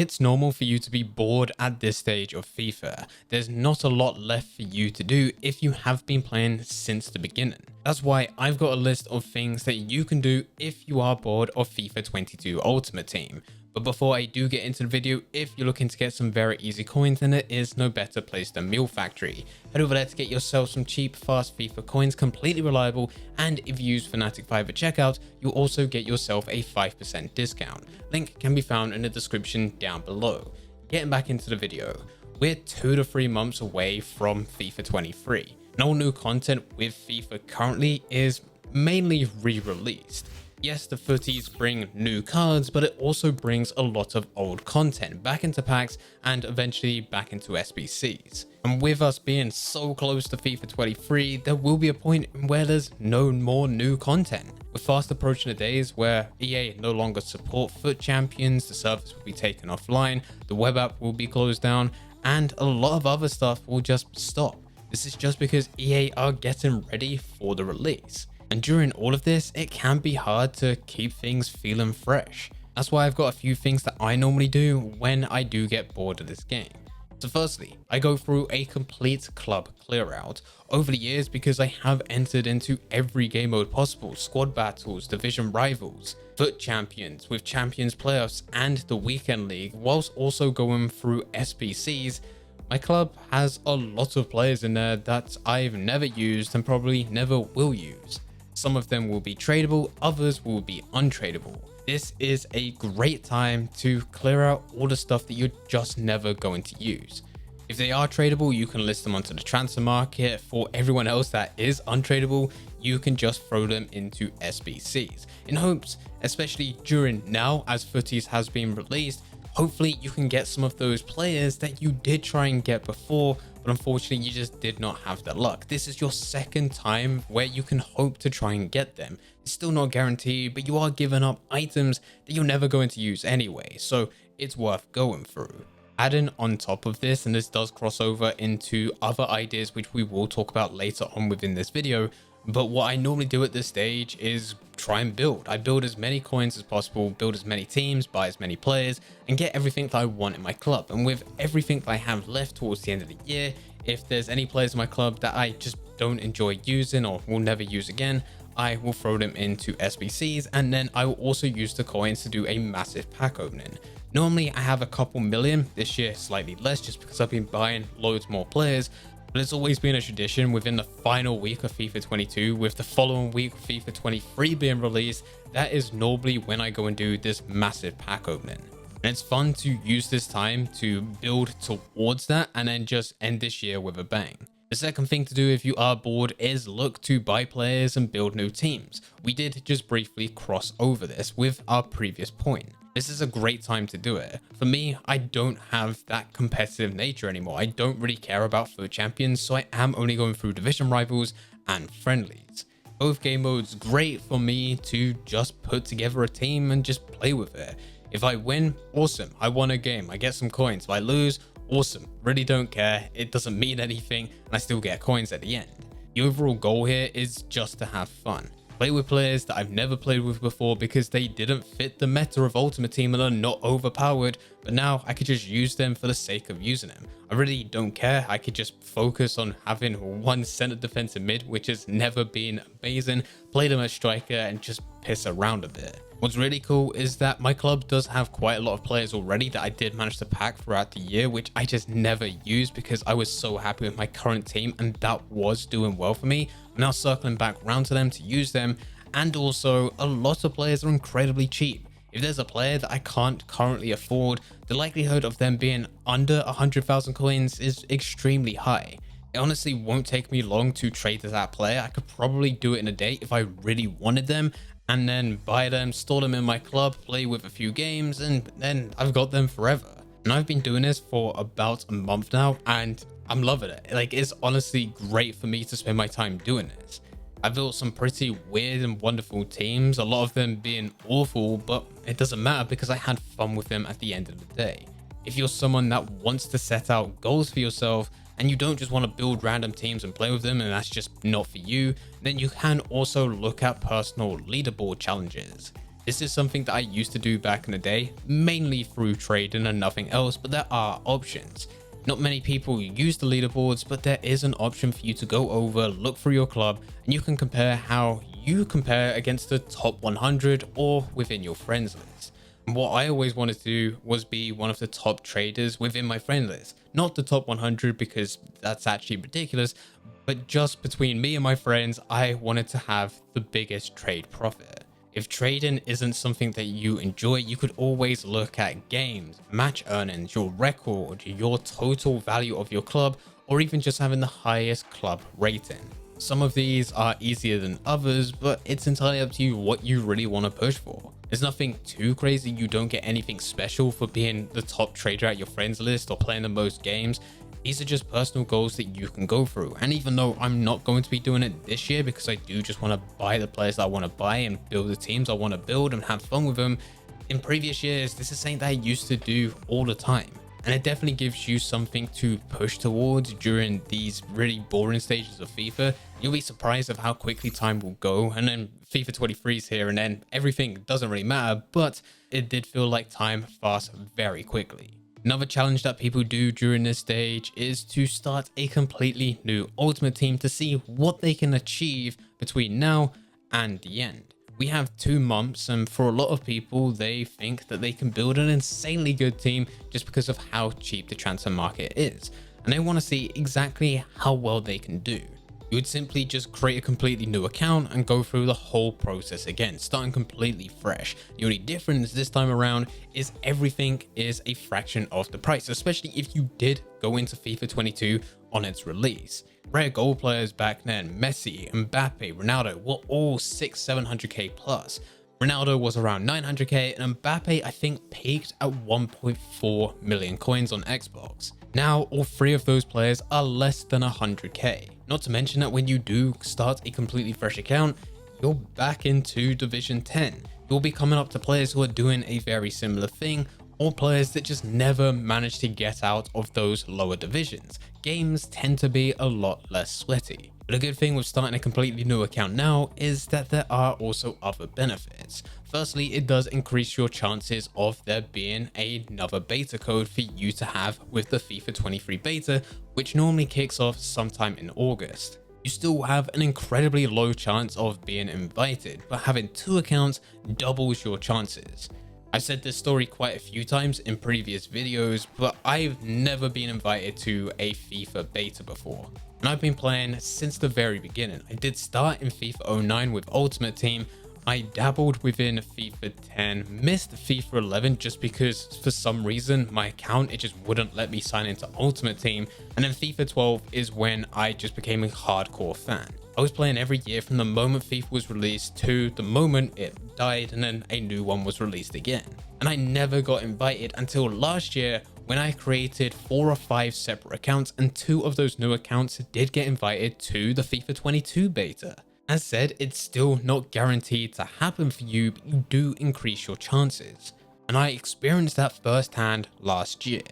it's normal for you to be bored at this stage of FIFA. There's not a lot left for you to do if you have been playing since the beginning. That's why I've got a list of things that you can do if you are bored of FIFA 22 Ultimate Team. But before I do get into the video, if you're looking to get some very easy coins, then there is no better place than Meal Factory. Head over there to get yourself some cheap, fast FIFA coins, completely reliable, and if you use Fnatic5 at checkout, you'll also get yourself a 5% discount. Link can be found in the description down below. Getting back into the video, we're 2 to 3 months away from FIFA 23. And all new content with FIFA currently is mainly re-released. Yes, the footies bring new cards, but it also brings a lot of old content back into packs and eventually back into SBCs. And with us being so close to FIFA 23, there will be a point where there's no more new content. We're fast approaching the days where EA no longer support FUTChampions, the servers will be taken offline, the web app will be closed down, and a lot of other stuff will just stop. This is just because EA are getting ready for the release. And during all of this, it can be hard to keep things feeling fresh. That's why I've got a few things that I normally do when I do get bored of this game. So firstly, I go through a complete club clear out over the years because I have entered into every game mode possible: squad battles, division rivals, FUTChampions with champions playoffs and the weekend league, whilst also going through SBCs. My club has a lot of players in there that I've never used and probably never will use. Some of them will be tradable, others will be untradeable. This is a great time to clear out all the stuff that you're just never going to use. If they are tradable, you can list them onto the transfer market. For everyone else that is untradeable, you can just throw them into SBCs in hopes, especially during now as footies has been released, hopefully you can get some of those players that you did try and get before, but unfortunately you just did not have the luck. This is your second time where you can hope to try and get them. It's still not guaranteed, but you are giving up items that you're never going to use anyway, so it's worth going through. Adding on top of this, and this does cross over into other ideas which we will talk about later on within this video, but what I normally do at this stage is try and build. I build as many coins as possible, build as many teams, buy as many players, and get everything that I want in my club. And with everything that I have left towards the end of the year, if there's any players in my club that I just don't enjoy using or will never use again, I will throw them into SBCs, and then I will also use the coins to do a massive pack opening. Normally I have a couple million, this year slightly less just because I've been buying loads more players, but it's always been a tradition within the final week of FIFA 22, with the following week FIFA 23 being released. That is normally when I go and do this massive pack opening. And it's fun to use this time to build towards that and then just end this year with a bang. The second thing to do if you are bored is look to buy players and build new teams. We did just briefly cross over this with our previous point. This is a great time to do it. For me, I don't have that competitive nature anymore. I don't really care about FUTChampions, so I am only going through division rivals and friendlies. Both game modes great for me to just put together a team and just play with it. If I win, awesome, I won a game, I get some coins. If I lose, awesome, really don't care, it doesn't mean anything, and I still get coins at the end. The overall goal here is just to have fun. Play with players that I've never played with before because they didn't fit the meta of Ultimate Team and are not overpowered, but now I could just use them for the sake of using them. I really don't care, I could just focus on having one center defensive mid, which has never been amazing, play them as striker and just piss around a bit. What's really cool is that my club does have quite a lot of players already that I did manage to pack throughout the year, which I just never used because I was so happy with my current team and that was doing well for me. I'm now circling back around to them to use them, and also a lot of players are incredibly cheap. If there's a player that I can't currently afford, the likelihood of them being under 100,000 coins is extremely high. It honestly won't take me long to trade to that player. I could probably do it in a day if I really wanted them, and then buy them, store them in my club, play with a few games, and then I've got them forever. And I've been doing this for about a month now, and I'm loving it. Like, it's honestly great for me to spend my time doing this. I built some pretty weird and wonderful teams, a lot of them being awful, but it doesn't matter because I had fun with them at the end of the day. If you're someone that wants to set out goals for yourself, and you don't just want to build random teams and play with them and that's just not for you, then you can also look at personal leaderboard challenges. This is something that I used to do back in the day, mainly through trading and nothing else, but there are options. Not many people use the leaderboards, but there is an option for you to go over, look through your club, and you can compare how you compare against the top 100 or within your friends list. And what I always wanted to do was be one of the top traders within my friend list. Not the top 100 because that's actually ridiculous, but just between me and my friends, I wanted to have the biggest trade profit. If trading isn't something that you enjoy, you could always look at games, match earnings, your record, your total value of your club, or even just having the highest club rating. Some of these are easier than others, but it's entirely up to you what you really want to push for. There's nothing too crazy. You don't get anything special for being the top trader at your friends list or playing the most games. These are just personal goals that you can go through. And even though I'm not going to be doing it this year because I do just want to buy the players that I want to buy and build the teams I want to build and have fun with them, in previous years, this is something that I used to do all the time. And it definitely gives you something to push towards during these really boring stages of FIFA. You'll be surprised of how quickly time will go. And then FIFA 23 is here and then everything doesn't really matter, but it did feel like time passed very quickly. Another challenge that people do during this stage is to start a completely new Ultimate Team to see what they can achieve between now and the end. We have 2 months, and for a lot of people, they think that they can build an insanely good team just because of how cheap the transfer market is, and they want to see exactly how well they can do. You would simply just create a completely new account and go through the whole process again, starting completely fresh. The only difference this time around is everything is a fraction of the price, especially if you did go into FIFA 22 on its release. Rare gold players back then, Messi, Mbappe, Ronaldo, were all 600-700k plus. Ronaldo was around 900k and Mbappe I think peaked at 1.4 million coins on Xbox. Now all 3 of those players are less than 100k. Not to mention that when you do start a completely fresh account, you're back into Division 10. You'll be coming up to players who are doing a very similar thing, or players that just never manage to get out of those lower divisions. Games tend to be a lot less sweaty. But a good thing with starting a completely new account now is that there are also other benefits. Firstly, it does increase your chances of there being another beta code for you to have with the FIFA 23 beta, which normally kicks off sometime in August. You still have an incredibly low chance of being invited, but having 2 accounts doubles your chances. I've said this story quite a few times in previous videos, but I've never been invited to a FIFA beta before. And I've been playing since the very beginning. I did start in FIFA 09 with Ultimate Team. I dabbled within FIFA 10, missed FIFA 11 just because for some reason my account, it just wouldn't let me sign into Ultimate Team. And then FIFA 12 is when I just became a hardcore fan. I was playing every year from the moment FIFA was released to the moment it died and then a new one was released again. And I never got invited until last year when I created 4 or 5 separate accounts, and 2 of those new accounts did get invited to the FIFA 22 beta. As said, it's still not guaranteed to happen for you, but you do increase your chances. And I experienced that firsthand last year.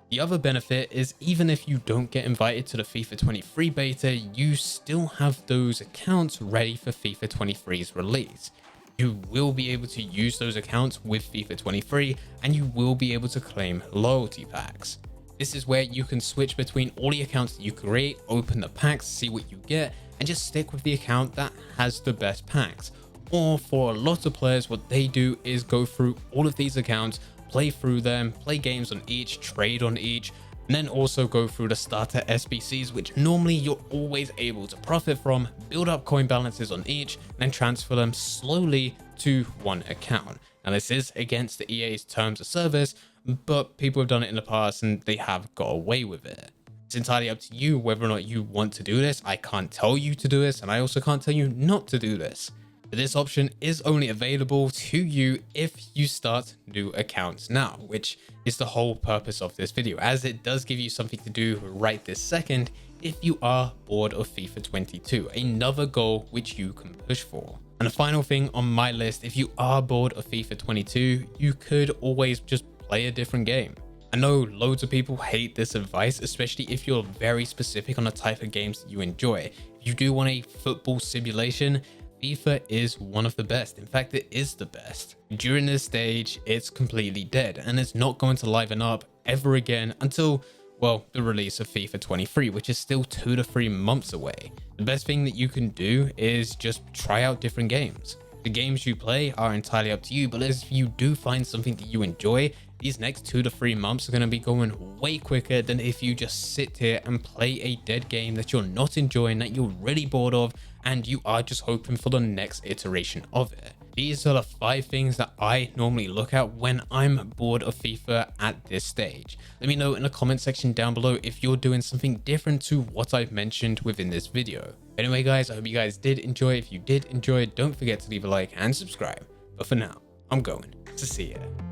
The other benefit is even if you don't get invited to the FIFA 23 beta, you still have those accounts ready for FIFA 23's release. You will be able to use those accounts with FIFA 23 and you will be able to claim loyalty packs. This is where you can switch between all the accounts that you create, open the packs, see what you get, and just stick with the account that has the best packs. Or for a lot of players, what they do is go through all of these accounts, play through them, play games on each, trade on each, and then also go through the starter SBCs, which normally you're always able to profit from, build up coin balances on each, and then transfer them slowly to one account. Now this is against the EA's terms of service, but people have done it in the past and they have got away with it. It's entirely up to you whether or not you want to do this. I can't tell you to do this, and I also can't tell you not to do this. But this option is only available to you if you start new accounts now, which is the whole purpose of this video, as it does give you something to do right this second if you are bored of FIFA 22, another goal which you can push for. And the final thing on my list, if you are bored of FIFA 22, you could always just play a different game. I know loads of people hate this advice, especially if you're very specific on the type of games that you enjoy. If you do want a football simulation, FIFA is one of the best. In fact, it is the best. During this stage, it's completely dead and it's not going to liven up ever again until, well, the release of FIFA 23, which is still 2 to 3 months away. The best thing that you can do is just try out different games. The games you play are entirely up to you, but if you do find something that you enjoy, these next 2 to 3 months are going to be going way quicker than if you just sit here and play a dead game that you're not enjoying, that you're really bored of, and you are just hoping for the next iteration of it. These are the 5 things that I normally look at when I'm bored of FIFA at this stage. Let me know in the comment section down below if you're doing something different to what I've mentioned within this video. Anyway guys, I hope you guys did enjoy. If you did enjoy, don't forget to leave a like and subscribe. But for now, I'm going to see ya.